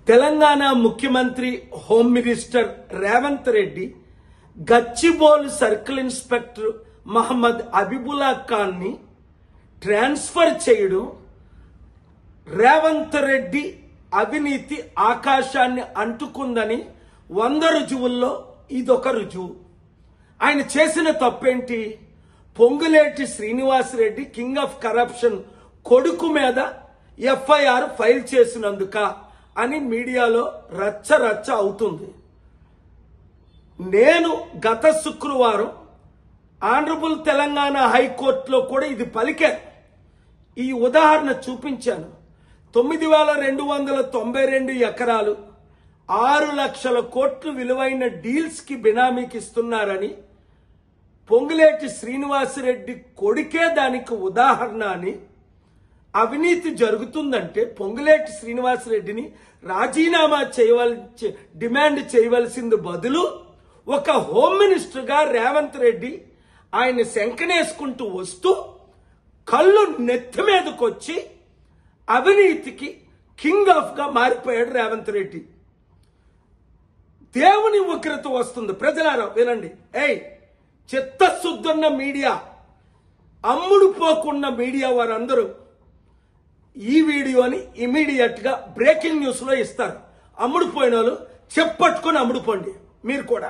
తెలంగాణ ముఖ్యమంత్రి home minister Revanth Reddy Gachibowli circle inspector Mohammed Habibullah Khan ని transfer చేయడం రేవంత్ రెడ్డి అవినీతి ఆకాశాన్ని అంటుకుందని 100 రుజువుల్లో ఇదొక రుజువు. ఆయన చేసిన తప్పేంటి? Ponguleti Srinivasa Reddy king of corruption కొడుకు మీద ఎఫ్ఐఆర్ ఫైల్ చేసినందుక అని మీడియాలో రచ్చ రచ్చ అవుతుంది. నేను గత శుక్రవారం ఆనరబుల్ తెలంగాణ హైకోర్టులో కూడా ఇది పలికే ఈ ఉదాహరణ చూపించాను. 9,292 ఎకరాలు 6 లక్షల కోట్లు విలువైన డీల్స్ కి బినామీకి ఇస్తున్నారని పొంగులేటి శ్రీనివాసరెడ్డి కొడుకే దానికి ఉదాహరణ అని, అవినీతి జరుగుతుందంటే పొంగులేటి శ్రీనివాసరెడ్డిని రాజీనామా డిమాండ్ చేయవలసింది బదులు ఒక హోమ్ మినిస్టర్ గా రేవంత్ రెడ్డి ఆయన శంకనేసుకుంటూ వస్తూ కళ్ళు నెత్తి మీదకొచ్చి అవినీతికి కింగ్ ఆఫ్ గా మారిపోయాడు రేవంత్ రెడ్డి. దేవుని ఉగ్రత వస్తుంది. ప్రజలారా వినండి. చిత్తశుద్ధున్న మీడియా, అమ్ముడు పోకున్న మీడియా వారందరూ ఈ వీడియోని ఇమీడియట్ గా బ్రేకింగ్ న్యూస్ లో ఇస్తారు. అమ్ముడు పోయిన వాళ్ళు చెప్పట్టుకొని అమ్ముడుపోండి మీరు కూడా.